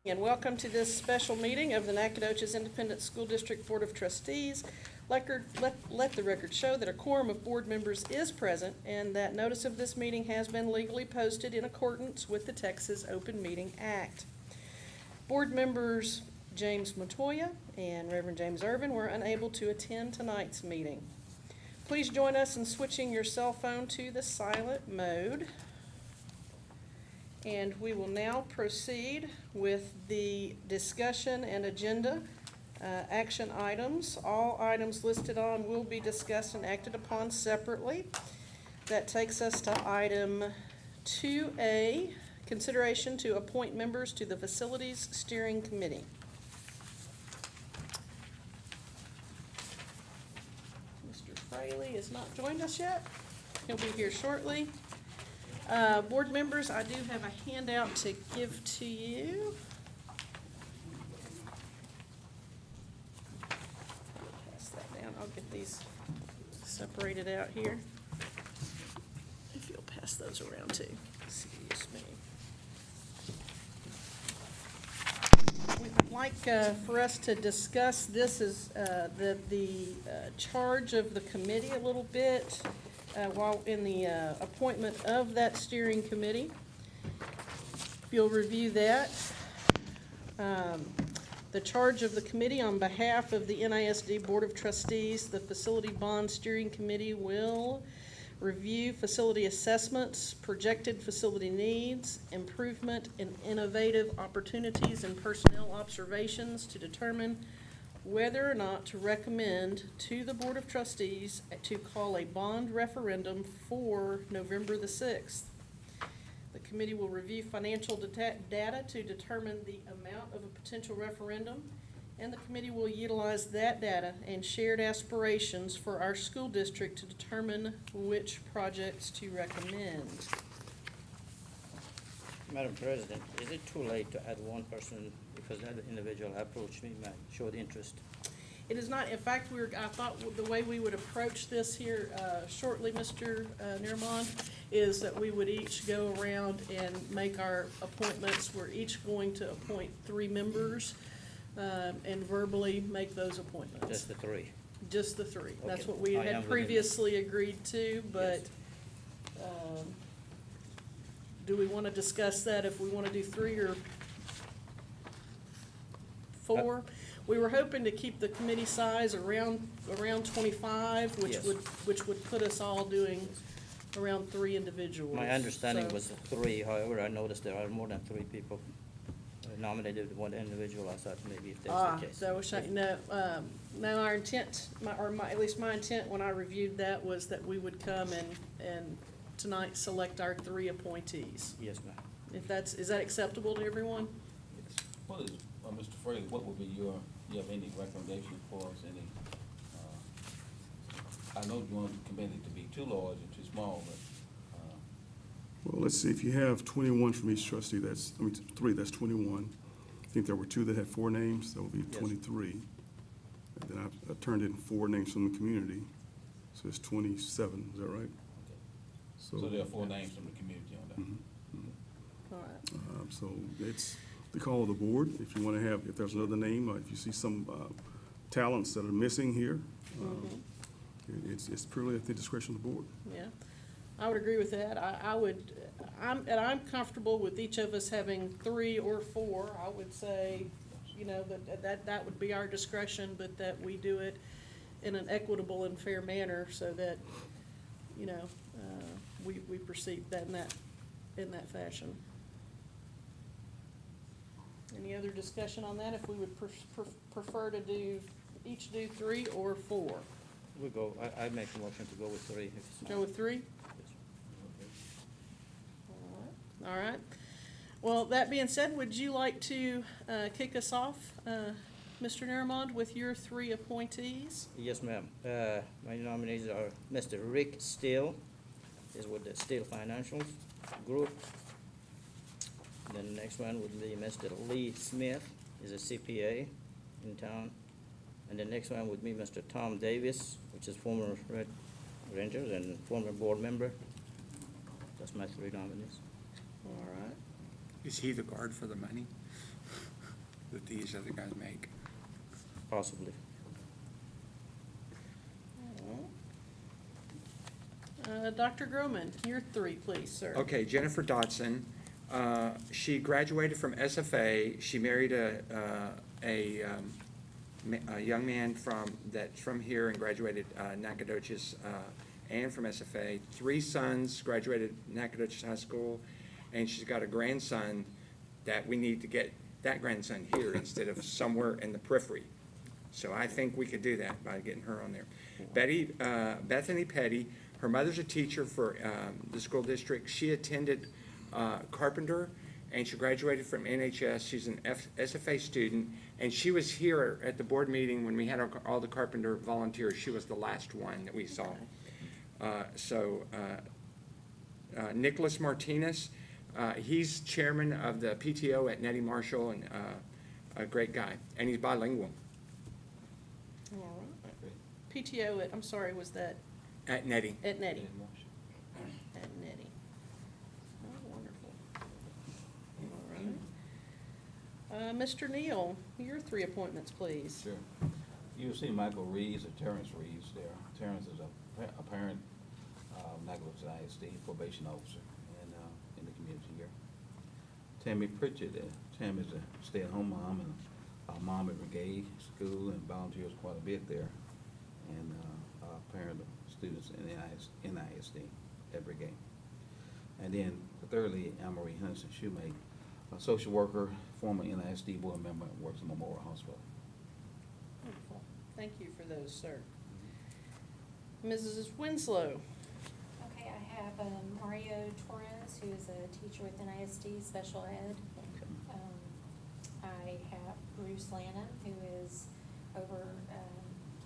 And welcome to this special meeting of the Nacogdoches Independent School District Board of Trustees. Let the record show that a quorum of board members is present and that notice of this meeting has been legally posted in accordance with the Texas Open Meeting Act. Board members James Montoya and Reverend James Irvin were unable to attend tonight's meeting. Please join us in switching your cell phone to the silent mode. And we will now proceed with the discussion and agenda action items. All items listed on will be discussed and acted upon separately. That takes us to item 2A, consideration to appoint members to the Facilities Steering Committee. Mr. Fraley has not joined us yet. He'll be here shortly. Board members, I do have a handout to give to you. Pass that down. I'll get these separated out here. If you'll pass those around too. Excuse me. We'd like for us to discuss this as the charge of the committee a little bit. While in the appointment of that steering committee. If you'll review that. The charge of the committee on behalf of the NISD Board of Trustees, the Facility Bond Steering Committee will review facility assessments, projected facility needs, improvement and innovative opportunities and personnel observations to determine whether or not to recommend to the Board of Trustees to call a bond referendum for November the 6th. The committee will review financial data to determine the amount of a potential referendum, and the committee will utilize that data and shared aspirations for our school district to determine which projects to recommend. Madam President, is it too late to add one person because that individual approached me, showed interest? It is not. In fact, I thought the way we would approach this here shortly, Mr. Nearmond, is that we would each go around and make our appointments. We're each going to appoint 3 members and verbally make those appointments. Just the 3? Just the 3. Okay. That's what we had previously agreed to, but yes. Do we want to discuss that if we want to do 3 or 4? We were hoping to keep the committee size around 25, which Yes. would put us all doing around 3 individuals. My understanding So- was 3, however, I noticed there are more than 3 people nominated, one individual. I thought maybe if that's the case. So no, our intent, at least my intent when I reviewed that was that we would come and tonight select our 3 appointees. Yes, ma'am. Is that acceptable to everyone? Yes. What is, Mr. Fraley, what would be you have any recommendation for us, I know you want the committee to be too large and too small, but, Well, let's see, if you have 21 from each trustee, 3, that's 21. I think there were 2 that had 4 names, that would be Yes. 23. And then I turned in 4 names from the community, so it's 27, is that right? so there are 4 names from the community on that. Mhm. All right. So it's the call of the board. If you want to have, if there's another name, if you see some talents that are missing here, it's purely at the discretion of the board. Yeah, I would agree with that. I'm comfortable with each of us having 3 or 4. I would say, that would be our discretion, but that we do it in an equitable and fair manner so that, we proceed that in that fashion. Any other discussion on that? If we would prefer to each do 3 or 4? I make a motion to go with 3. If it's Go with 3? Yes. All right. Well, that being said, would you like to kick us off, Mr. Nerimond, with your 3 appointees? Yes, ma'am. My nominees are Mr. Rick Steele, is with the Steele Financial Group. Then the next one would be Mr. Lee Smith, is a CPA in town. And the next one would be Mr. Tom Davis, which is former Red Rangers and former board member. That's my 3 nominees. All right. Is he the guard for the money? that these other guys make. Possibly. Dr. Groman, your three, please, sir. Okay, Jennifer Dotson, she graduated from SFA. She married a young man that's from here and graduated Nacogdoches and from SFA. 3 sons graduated Nacogdoches High School, and she's got a grandson that we need to get that grandson here instead of somewhere in the periphery. So I think we could do that by getting her on there. Bethany Petty, her mother's a teacher for the school district. She attended Carpenter, and she graduated from NHS. She's an SFA student, and she was here at the board meeting when we had all the Carpenter volunteers. She was the last one that we saw. Nicholas Martinez, he's chairman of the PTO at Nettie Marshall, and a great guy, and he's bilingual All right. PTO at, I'm sorry, was that at Nettie. at Nettie? At Nettie. Oh, wonderful. All right. Mr. Neal, your 3 appointments, please. Sure. You'll see Michael Reeves or Terrence Reeves there. Terrence is a parent, Nacogdoches ISD probation officer in the community here. Tammy Pritchett, Tammy is a stay-at-home mom and a mom at Brigade School and volunteers quite a bit there. And a parent of students in NISD at Brigade. And then thirdly, Anne-Marie Hudson Shoemake, a social worker, former NISD board member, and works at Memorial Hospital. Wonderful. Thank you for those, sir. Mrs. Winslow. Okay, I have Mario Torres, who is a teacher with NISD Special Ed. I have Bruce Lanham, who is over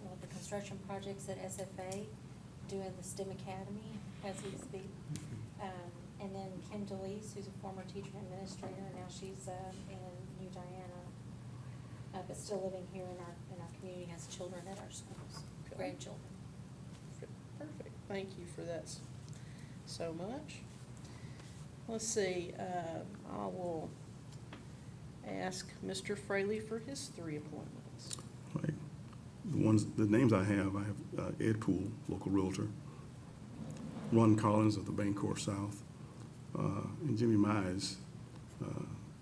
one of the construction projects at SFA, doing the STEM Academy as we speak. And then Kim DeLeese, who's a former teacher and administrator, now she's in New Diana, but still living here in our community, has children at our schools, grandchildren. Perfect. Thank you for that so much. Let's see, I will ask Mr. Fraley for his 3 appointments. Right. The names I have Ed Poole, local realtor, Ron Collins of the Bancorp South, and Jimmy Mize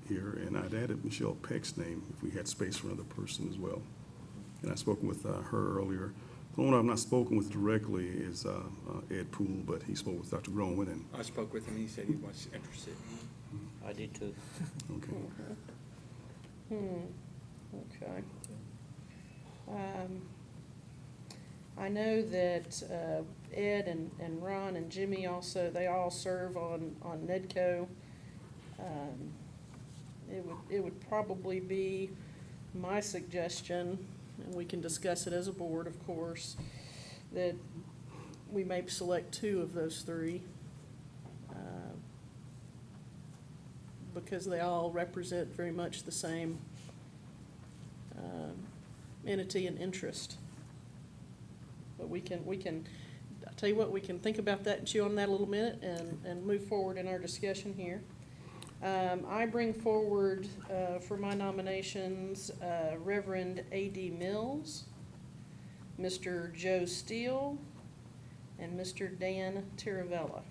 here, and I'd added Michelle Peck's name if we had space for another person as well. And I've spoken with her earlier. The one I've not spoken with directly is Ed Poole, but he spoke with Dr. Groman, and I spoke with him, he said he was interested. I did too. okay. Okay. I know that Ed and Ron and Jimmy also, they all serve on NEDCO. It would probably be my suggestion, and we can discuss it as a board, of course, that we may select 2 of those 3. Because they all represent very much the same entity and interest. But we can, I'll tell you what, we can think about that and chew on that a little minute and move forward in our discussion here. I bring forward for my nominations Reverend A.D. Mills, Mr. Joe Steele, and Mr. Dan Tiravella.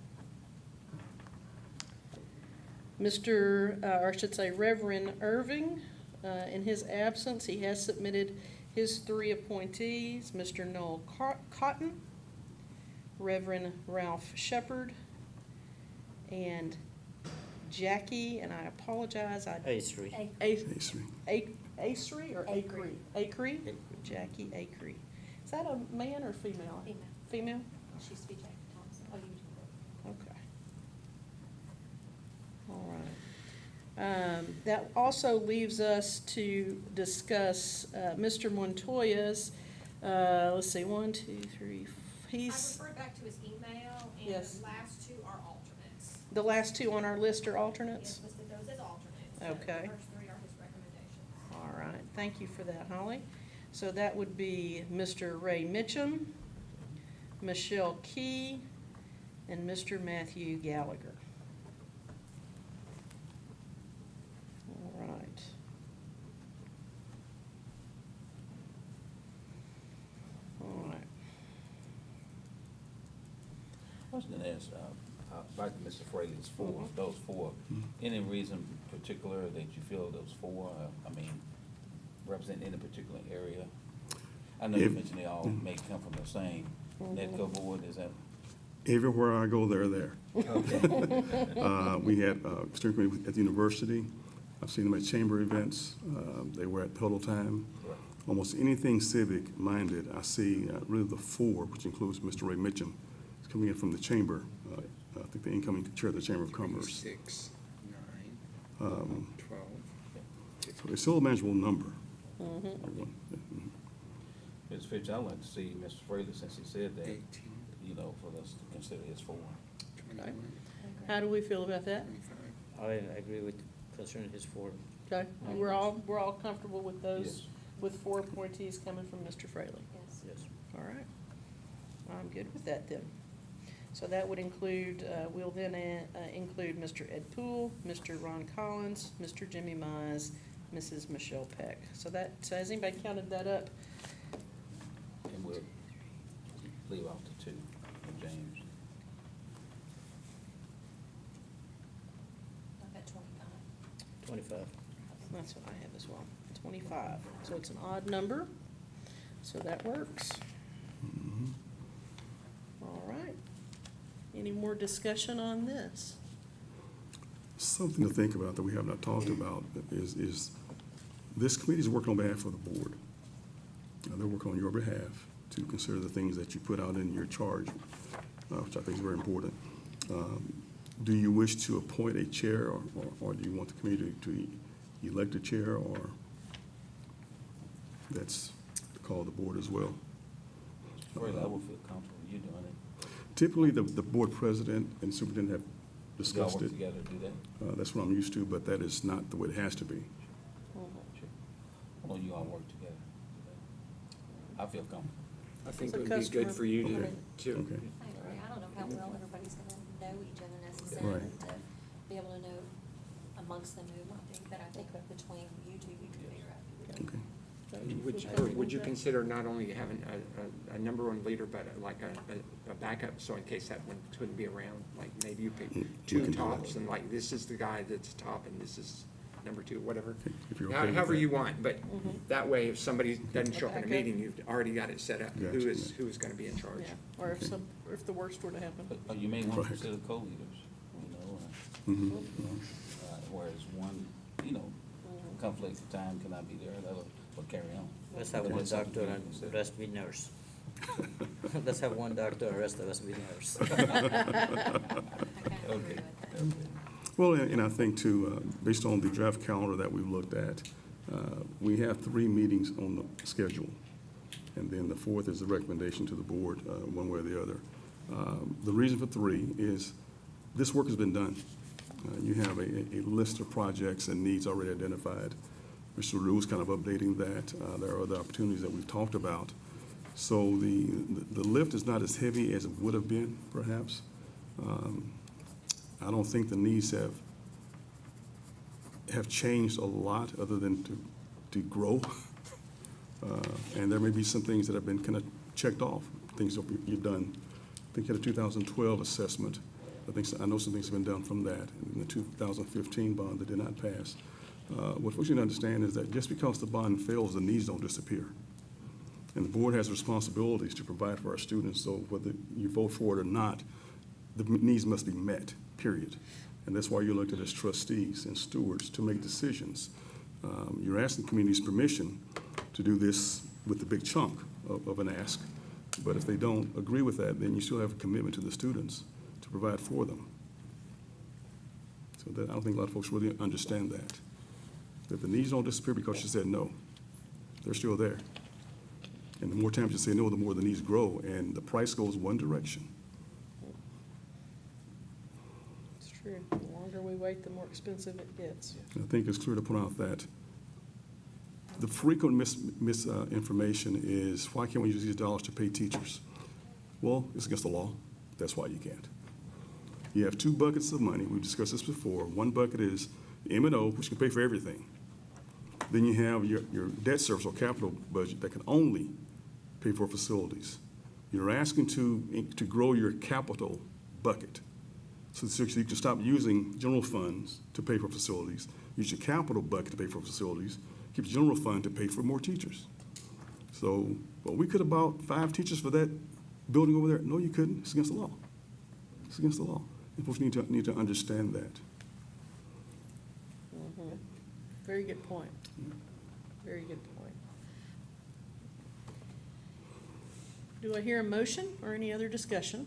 Reverend Irving, in his absence, he has submitted his 3 appointees, Mr. Noel Cotton, Reverend Ralph Shepard, and Jackie, and I apologize, A3. Acery or Acree? Acree? Acree. Jackie Acree. Is that a man or female? Female. Female? She used to be Jackie Thompson. Oh, you do. Okay. All right. That also leaves us to discuss Mr. Montoya's, let's see, 1, 2, 3, I he's, referred back to his email, and Yes. the last 2 are alternates. the last 2 on our list are alternates? He has listed those as alternates. So Okay. The first 3 are his recommendations. All right, thank you for that, Holly. So that would be Mr. Ray Mitchum, Michelle Key, and Mr. Matthew Gallagher. All right. Question to ask, back to Mr. Fraley's four, Mhm. those four, any reason particular that you feel those four, represent any particular area? I know you If- mentioned they all may come from the same NETCO board, is that? Everywhere I go, they're there. Okay. We had steering committee at the university. I've seen them at chamber events. They were at Total Time. Right. Almost anything civic-minded, I see really the four, which includes Mr. Ray Mitchum, is coming in from the chamber. I think the incoming chair of the Chamber of Commerce. 6, 9, 12. So it's still a manageable number. Ms. Fitch, I'd like to see Mr. Fraley, since he said that, 18, for us to consider his four. 21, How do we feel about that? 25. I agree with concerning his four. Okay, and we're all comfortable with those, Yes. with four appointees coming from Mr. Fraley? Yes. Yes. All right. I'm good with that then. So that would include, we'll then include Mr. Ed Poole, Mr. Ron Collins, Mr. Jimmy Mize, Mrs. Michelle Peck. So has anybody counted that up? And we'll leave off the two, and James. I've got 25. 25. That's what I have as well, 25. So it's an odd number, so that works. All right. Any more discussion on this? Something to think about that we have not talked about is this committee is working on behalf of the board. They're working on your behalf to consider the things that you put out in your charge, which I think is very important. Do you wish to appoint a chair, or do you want the committee to elect a chair, or that's the call of the board as well? Mr. Fraley, I would feel comfortable with you doing it. Typically, the board president and superintendent have Y'all discussed work it. together to do that? That's what I'm used to, but that is not the way it has to be. Sure. Well, you all work together. to do that. I feel comfortable. I think It's a it would be customer- good for you Okay. to I Okay. agree. I don't know how well everybody's gonna know each other necessarily Right. to be able to know amongst them who might be, but I think between you two, you can figure out. Okay. Would you consider not only having a number one leader, but like a backup, so in case that one couldn't be around, like maybe you pick We two can do tops that. and like this is the guy that's top and this is number two, whatever. Okay, if you're okay with However that. you want, but that way, if somebody doesn't show up in a Backup. meeting, you've already got it set up, Gotcha. who is gonna be in charge. Yeah, or if the worst were to happen. But you may want to Right. consider co-leaders, Mhm. whereas one, conflict of time cannot be there, the other will carry on. Let's have Okay. one doctor Something to and consider. the rest be nurse. Let's have one doctor and rest of us be nurse. I kind of agree Okay. with that. Okay. Well, and I think too, based on the draft calendar that we've looked at, we have 3 meetings on the schedule. And then the 4th is the recommendation to the board, one way or the other. The reason for 3 is this work has been done. You have a list of projects and needs already identified. Mr. Rue's kind of updating that. There are other opportunities that we've talked about. So the lift is not as heavy as it would have been, perhaps. I don't think the needs have changed a lot other than to grow. And there may be some things that have been kind of checked off, things that you've done. I think you had a 2012 assessment. I know some things have been done from that. In the 2015 bond that did not pass. What we should understand is that just because the bond fails, the needs don't disappear. And the board has responsibilities to provide for our students, so whether you vote for it or not, the needs must be met, period. And that's why you're elected as trustees and stewards to make decisions. You're asking the community's permission to do this with the big chunk of an ask. But if they don't agree with that, then you still have a commitment to the students to provide for them. So that, I don't think a lot of folks really understand that. That the needs don't disappear because you said no. They're still there. And the more times you say no, the more the needs grow, and the price goes one direction. It's true. The longer we wait, the more expensive it gets. And I think it's clear to point out that the frequent misinformation is, why can't we use these dollars to pay teachers? Well, it's against the law. That's why you can't. You have 2 buckets of money. We've discussed this before. One bucket is M&O, which can pay for everything. Then you have your debt service or capital budget that can only pay for facilities. You're asking to grow your capital bucket. So you can stop using general funds to pay for facilities, use your capital bucket to pay for facilities, keep the general fund to pay for more teachers. So, well, we could have bought 5 teachers for that building over there. No, you couldn't. It's against the law. It's against the law. And folks need to understand that. Mhm. Very good point. Very good point. Do I hear a motion or any other discussion?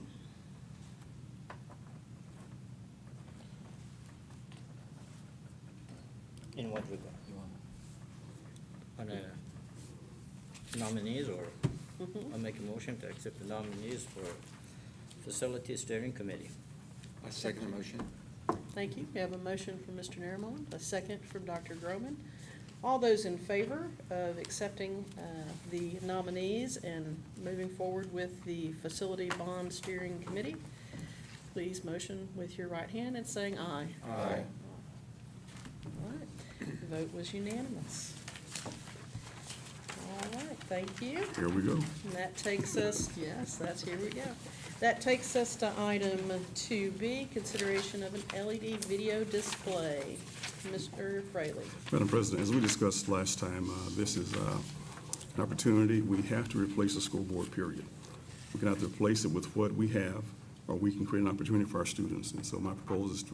In what regard? You wanna- On the nominees, or Mhm. I'll make a motion to accept the nominees for Facility Steering Committee. I second the motion. Thank you. We have a motion from Mr. Naramon, a second from Dr. Groman. All those in favor of accepting the nominees and moving forward with the Facility Bond Steering Committee, please motion with your right hand and saying aye. Aye. All right, the vote was unanimous. All right, thank you. Here we go. And that takes us, here we go. That takes us to item 2B, consideration of an LED video display. Mr. Fraley. Madam President, as we discussed last time, this is an opportunity. We have to replace the scoreboard, period. We can have to replace it with what we have, or we can create an opportunity for our students. And so my proposal is to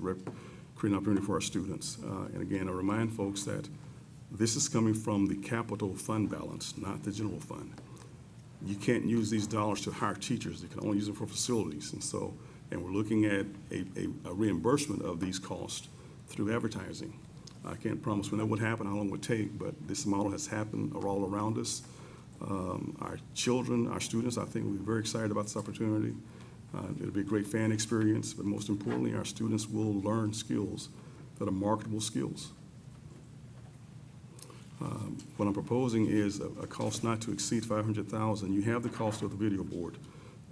create an opportunity for our students. And again, I remind folks that this is coming from the capital fund balance, not the general fund. You can't use these dollars to hire teachers. You can only use them for facilities. And we're looking at a reimbursement of these costs through advertising. I can't promise when that would happen, how long it would take, but this model has happened all around us. Our children, our students, I think we're very excited about this opportunity. It'll be a great fan experience, but most importantly, our students will learn skills that are marketable skills. What I'm proposing is a cost not to exceed $500,000. You have the cost of the video board.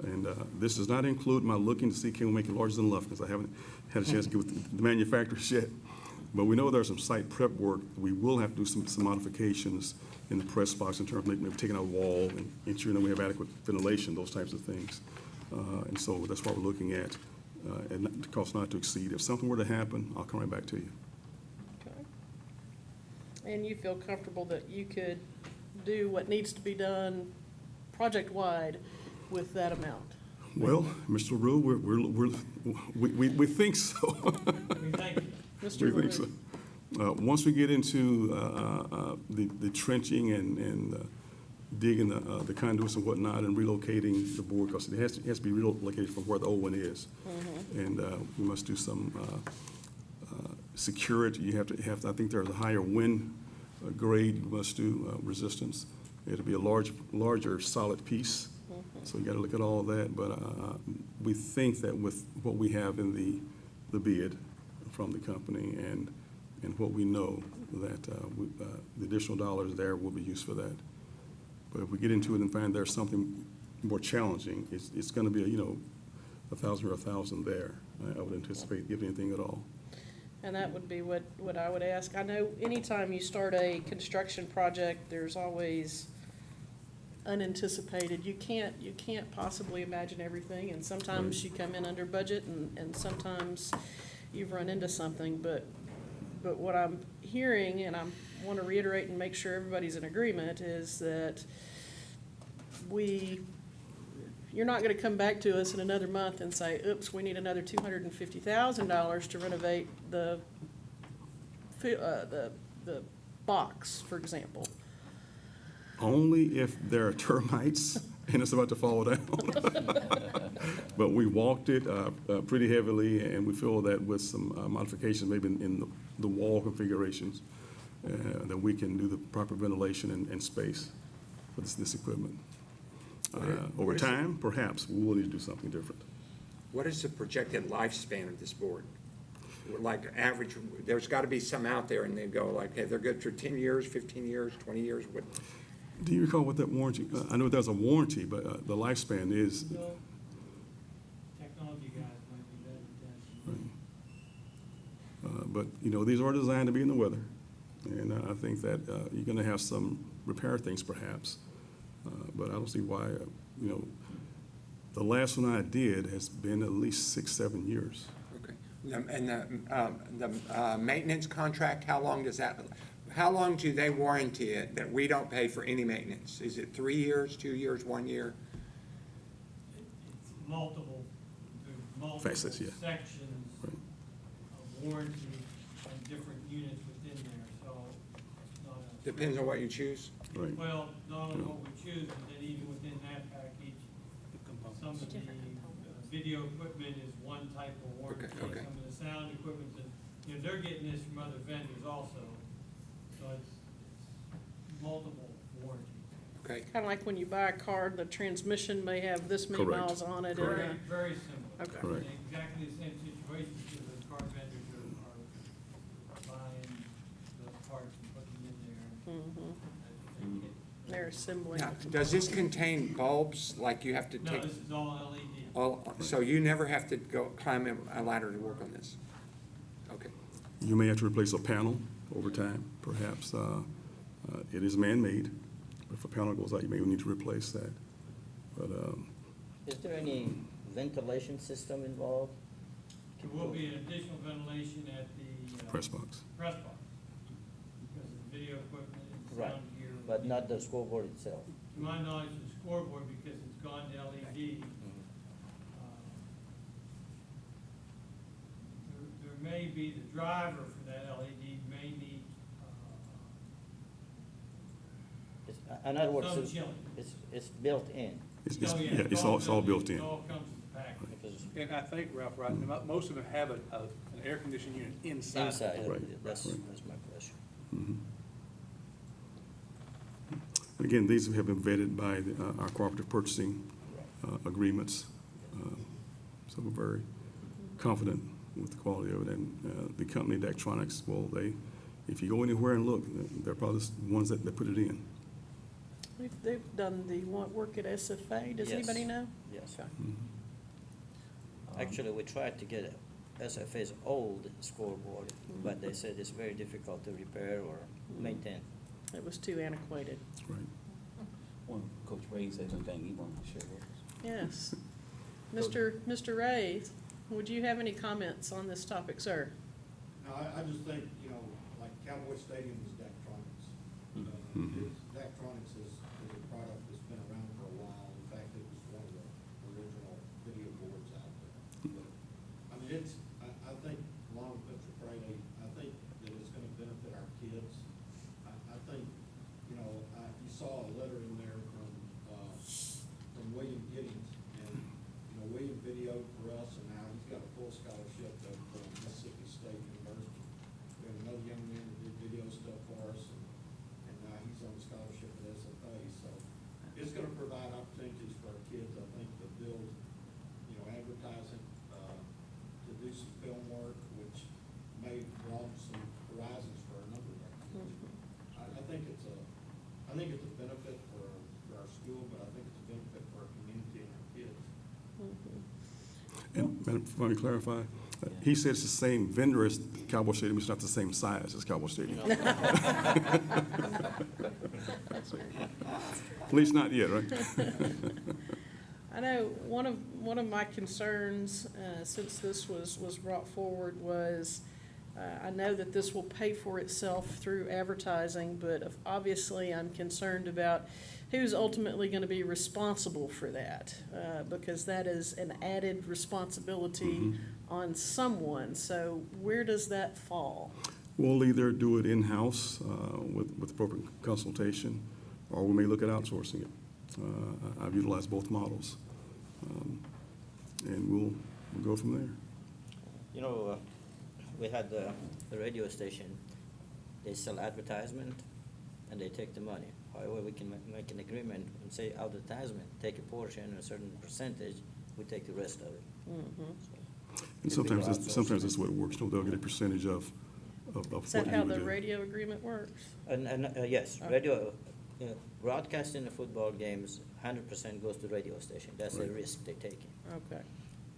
And this does not include my looking to see can we make it larger than life, because I haven't had a chance to get with the manufacturers yet. But we know there's some site prep work. We will have to do some modifications in the press box in terms of maybe taking out a wall and ensuring that we have adequate ventilation, those types of things. And so that's what we're looking at, and the cost not to exceed. If something were to happen, I'll come right back to you. Okay. And you feel comfortable that you could do what needs to be done project-wide with that amount? Well, Mr. LaRue, we think so. Mr. We think so. LaRue. Once we get into the trenching and digging the conduits and whatnot and relocating the board, because it has to be relocated from where the old one is. And we must do some security. You have to, I think there's a higher wind grade you must do, resistance. It'll be a larger solid piece. So you got to look at all of that. But we think that with what we have in the bid from the company and what we know, that the additional dollars there will be used for that. But if we get into it and find there's something more challenging, it's going to be, $1,000 or $1,000 there. I would anticipate, if anything at all. And that would be what I would ask. I know anytime you start a construction project, there's always unanticipated. You can't possibly imagine everything, and sometimes you come in under budget, and sometimes you've run into something. But what I'm hearing, and I want to reiterate and make sure everybody's in agreement, is that you're not going to come back to us in another month and say, oops, we need another $250,000 to renovate the box, for example. Only if there are termites and it's about to fall down. But we walked it pretty heavily, and we feel that with some modifications, maybe in the wall configurations, that we can do the proper ventilation and space for this equipment. Over time, perhaps, we will need to do something different. What is the projected lifespan of this board? Like average, there's got to be some out there and they go like, hey, they're good for 10 years, 15 years, 20 years, what? Do you recall what that warranty, I know there's a warranty, but the lifespan is, Technology guys might be better than that. but, these are designed to be in the weather. And I think that you're going to have some repair things perhaps. But I don't see why, The last one I did has been at least 6, 7 years. Okay. And the maintenance contract, how long does that, how long do they warranty it that we don't pay for any maintenance? Is it 3 years, 2 years, 1 year? It's multiple, there's multiple Facets, yeah. sections Right. of warranty and different units within there, so it's not a. Depends on what you choose? Right. Well, not only Yeah. what we choose, but then even within that package, some of the Different components. video equipment is one type of warranty. Okay, okay. Some of the sound equipment, you know, they're getting this from other vendors also, so it's multiple warranties. Okay. Kind of like when you buy a car, the transmission may have this many Correct. miles on it. Correct. Very, very similar. Okay. Correct. In exactly the same situation, because the car vendors are buying those parts and putting them in there. Mhm. And They're assembling. Now, does this contain bulbs, like you have to No, take? this is all LED. All, so you never have to go climb a ladder to work on this? Okay. You may have to replace a panel over time, perhaps. It is man-made. If a panel goes out, you may need to replace that. But, Is there any ventilation system involved? There will be an additional ventilation at the. press box. Press box, because of the video equipment and Right, sound gear. but not the scoreboard itself? To my knowledge, the scoreboard, because it's gone to LED, there may be, the driver for that LED may need, In other words, some chilling. it's built in. It's, Oh, yeah, it's all built in. It all comes in the package. Because And I think, Ralph, right, most of them have an air conditioning unit inside. inside, Right, that's right. my question. Mhm. And again, these have been vetted by our cooperative purchasing agreements. So we're very confident with the quality of it. And the company, Daktronics, well, if you go anywhere and look, they're probably the ones that put it in. They've done the work at SFA. Does Yes. anybody know? Yes. Okay. Actually, we tried to get SFA's old scoreboard, but they said it's very difficult to repair or maintain. It was too antiquated. Right. When Coach Ray said anything he wanted to share with us. Yes. Mr. Ray, would you have any comments on this topic, sir? No, I just think, like Cowboy Stadium is Daktronics. Daktronics is a product that's been around for a while. In fact, it was one of the original video boards out there. But, I mean, I think, along with Mr. Fraley, I think that it's gonna benefit our kids. I think, you saw a letter in there from William Giddings, and, William videoed for us, and now he's got a full scholarship from Mississippi State University. We have another young man that did video stuff for us, and now he's on scholarship at SFA, so it's gonna provide opportunities for our kids, I think, to build, advertising, to do some film work, which may broaden some horizons for a number of our kids. I think it's a benefit for our school, but I think it's a benefit for our community and our kids. And Madam, let me clarify. He said it's the same vendor as Cowboy Stadium. It's not the same size as Cowboy Stadium. At least not yet, right? I know one of my concerns, since this was brought forward, was I know that this will pay for itself through advertising, but obviously I'm concerned about who's ultimately going to be responsible for that, because that is an added responsibility on someone. So where does that fall? We'll either do it in-house with appropriate consultation, or we may look at outsourcing it. I've utilized both models, and we'll go from there. We had the radio station, they sell advertisement and they take the money. However, we can make an agreement and say advertisement, take a portion, a certain percentage, we take the rest of it. So, And sometimes that's the way it works. They'll get a percentage of what Is that you how would the do. radio agreement works? Yes, Oh. radio, broadcasting the football games, 100% goes to radio station. That's a Right. risk they're taking. Okay.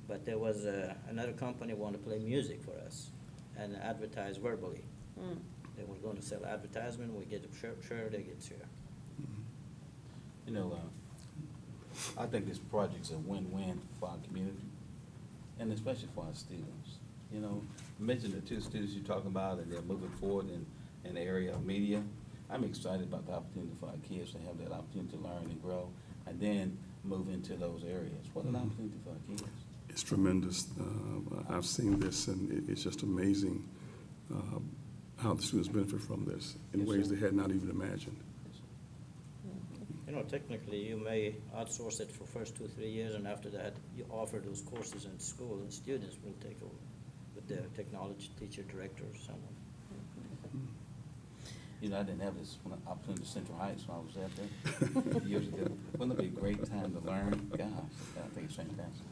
But there was another company wanted to play music for us and advertise verbally. Mm. They were going to sell advertisement, we get a share, they get share. I think this project's a win-win for our community, and especially for our students. You know, mention the two students you're talking about, and they're moving forward in the area of media. I'm excited about the opportunity for our kids to have that opportunity to learn and grow, and then move into those areas. What an opportunity for our kids. It's tremendous. I've seen this, and it's just amazing how the students benefit from this in Yes, ways sir. they had not even imagined. You know, technically, you may outsource it for first 2, 3 years, and after that, you offer those courses in school, and students will take over with their technology teacher, director, or someone. You know, I didn't have this opportunity in Central Heights when I was out there years ago. Wouldn't it be a great time to learn? Gosh, I think it's fantastic.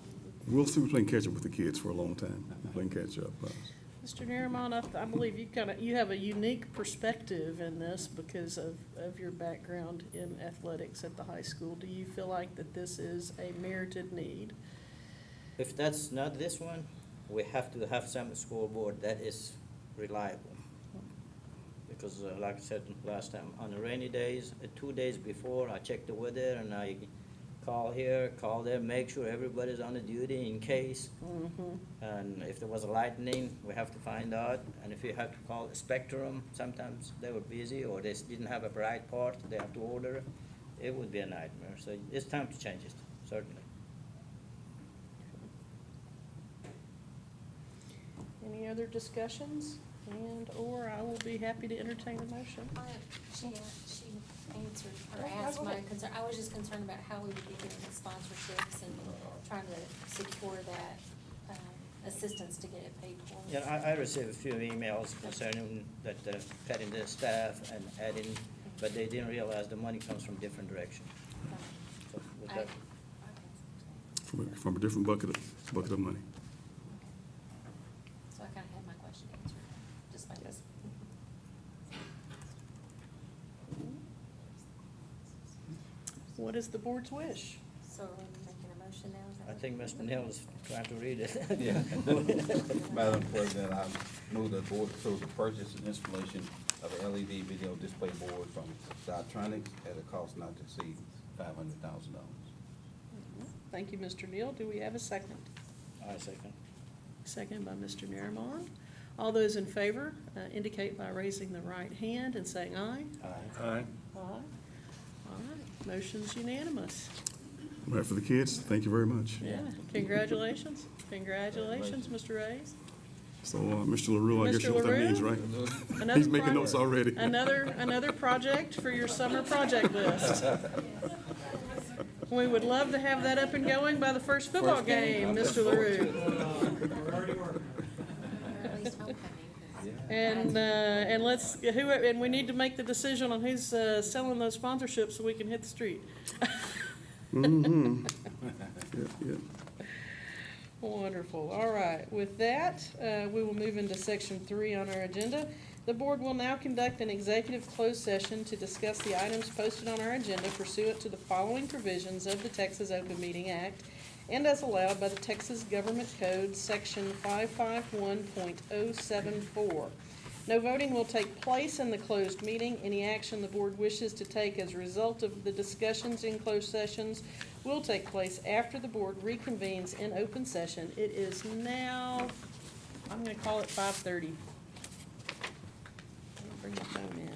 We'll see, we're playing catch-up with the kids for a long time. We're playing catch-up. Mr. Narimon, I believe you have a unique perspective in this because of your background in athletics at the high school. Do you feel like that this is a merited need? If that's not this one, we have to have some scoreboard that is reliable. Because like I said last time, on the rainy days, 2 days before, I check the weather and I call here, call there, make sure everybody's on the duty in case. And if there was a lightning, we have to find out. And if you have to call Spectrum, sometimes they were busy or they didn't have a bright part, they have to order. It would be a nightmare. So it's time to change it, certainly. Any other discussions? And/or I will be happy to entertain a motion. She answered or Oh, asked go my ahead. concern. I was just concerned about how we would be getting the sponsorships and trying to secure that assistance to get it paid for. Yeah, I received a few emails concerning that cutting the staff and adding, but they didn't realize the money comes from different direction. So with that, From a different bucket of money. So I kind of had my question answered, just by this. What is the board's wish? So are we making a motion now? Is that I what- think Mr. Neal was trying to read it. Yeah. Madam President, I move the board approve the purchase and installation of a LED video display board from Dottronics at a cost not to exceed $500,000. Thank you, Mr. Neal. Do we have a second? I second. Second by Mr. Narimon. All those in favor indicate by raising the right hand and saying aye. Aye. Aye. Aye. All right, motion's unanimous. Right, for the kids, thank you very much. Yeah, congratulations. Congratulations, Mr. Reyes. So, Mr. LaRue, I guess Mr. you know what that LaRue? means, right? Another He's making pro- notes already. Another project for your summer project list. We would love to have that up and going by the first football game, Mr. LaRue. We're already working on it. Or at least homecoming. 'Cause And we need to make the decision on who's selling those sponsorships so we can hit the street. Mm-hmm. Yeah. Wonderful. All right. With that, we will move into section 3 on our agenda. The board will now conduct an executive closed session to discuss the items posted on our agenda pursuant to the following provisions of the Texas Open Meeting Act and as allowed by the Texas Government Code, section 551.074. No voting will take place in the closed meeting. Any action the board wishes to take as a result of the discussions in closed sessions will take place after the board reconvenes in open session. It is now, I'm gonna call it 5:30. Bring my phone in.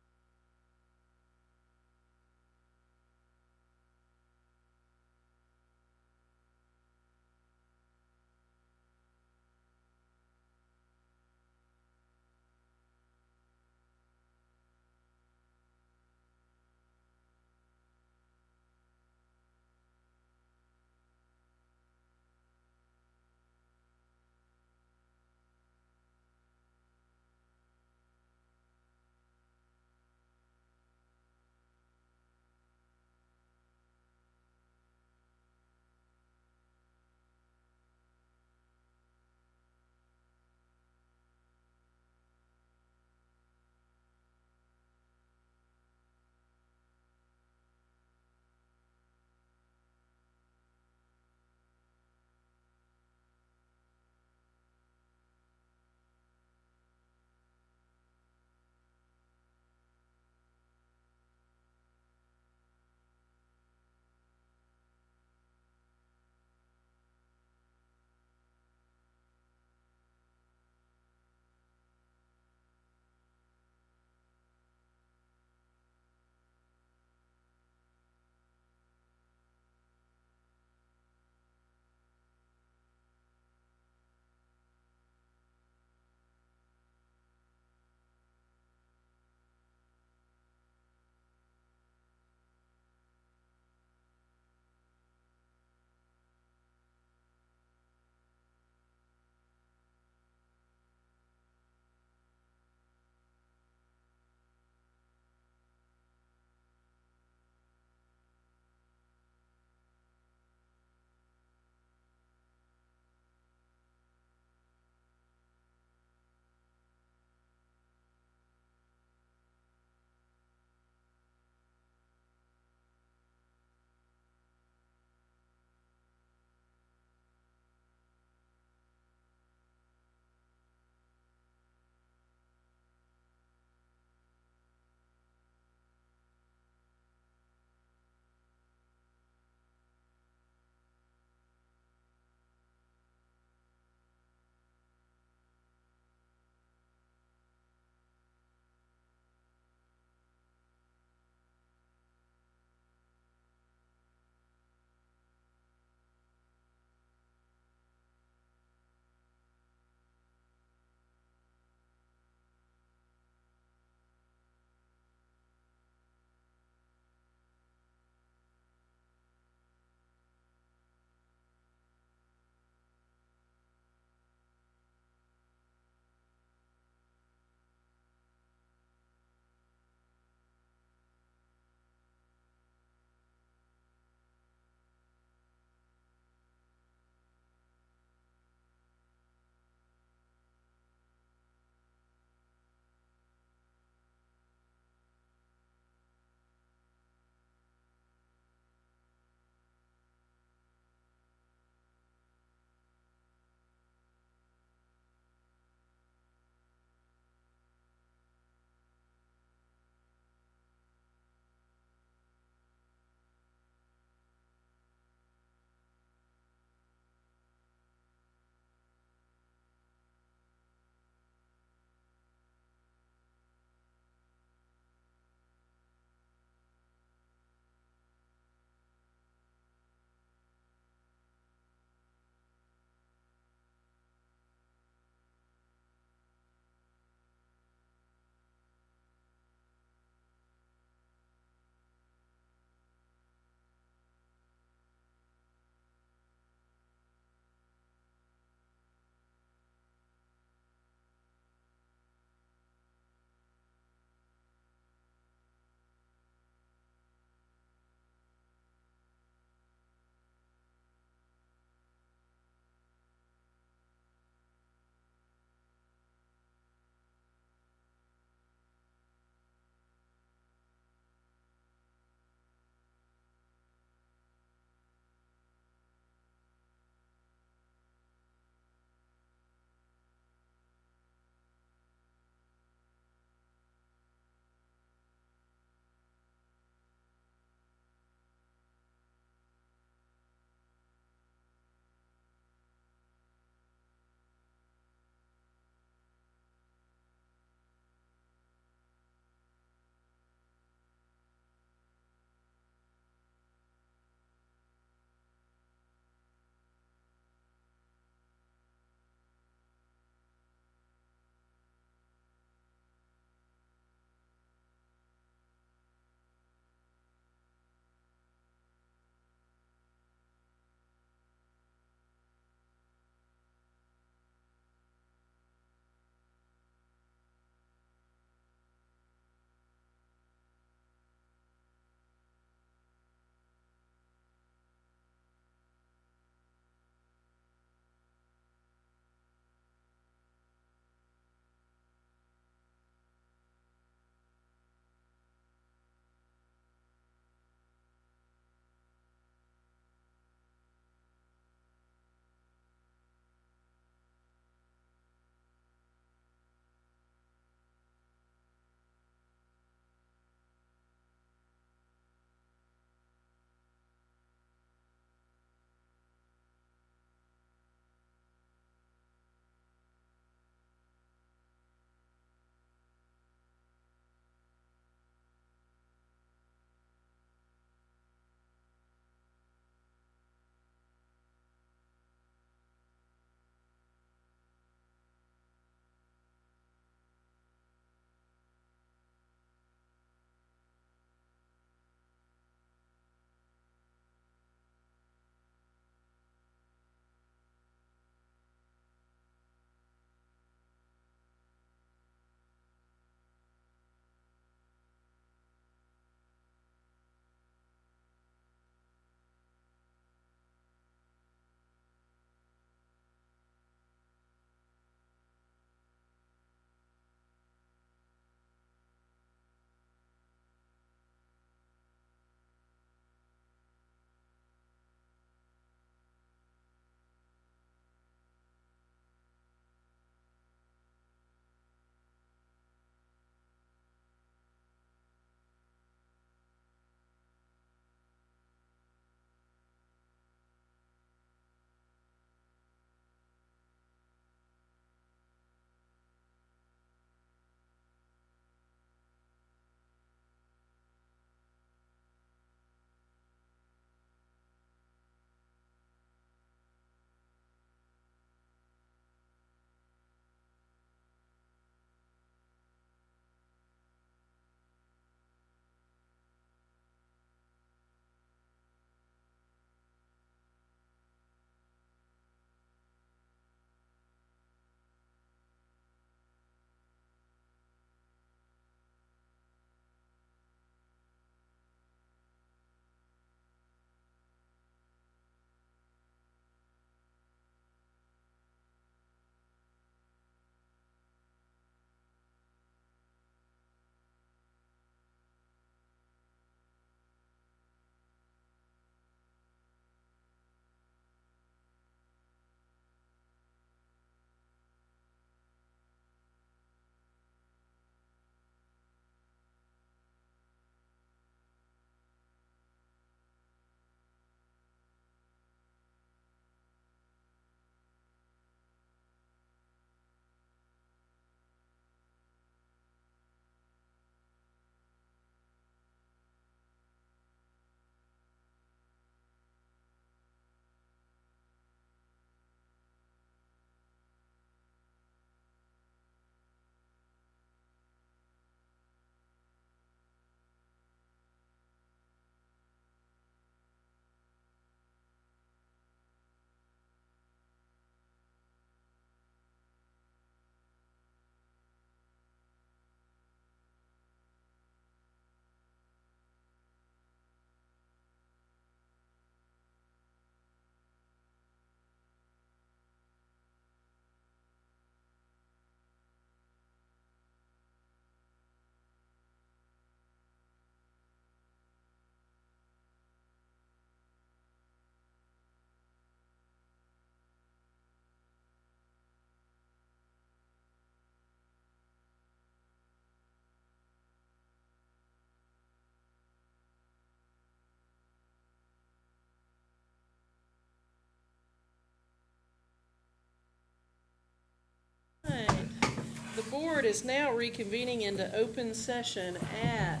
board is now reconvening into open session at,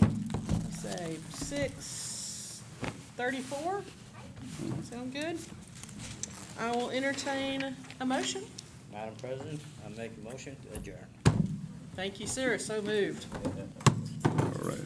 let's say, 6:34. Sound good? I will entertain a motion. Madam President, I make a motion to adjourn. Thank you, sir. So moved. All right.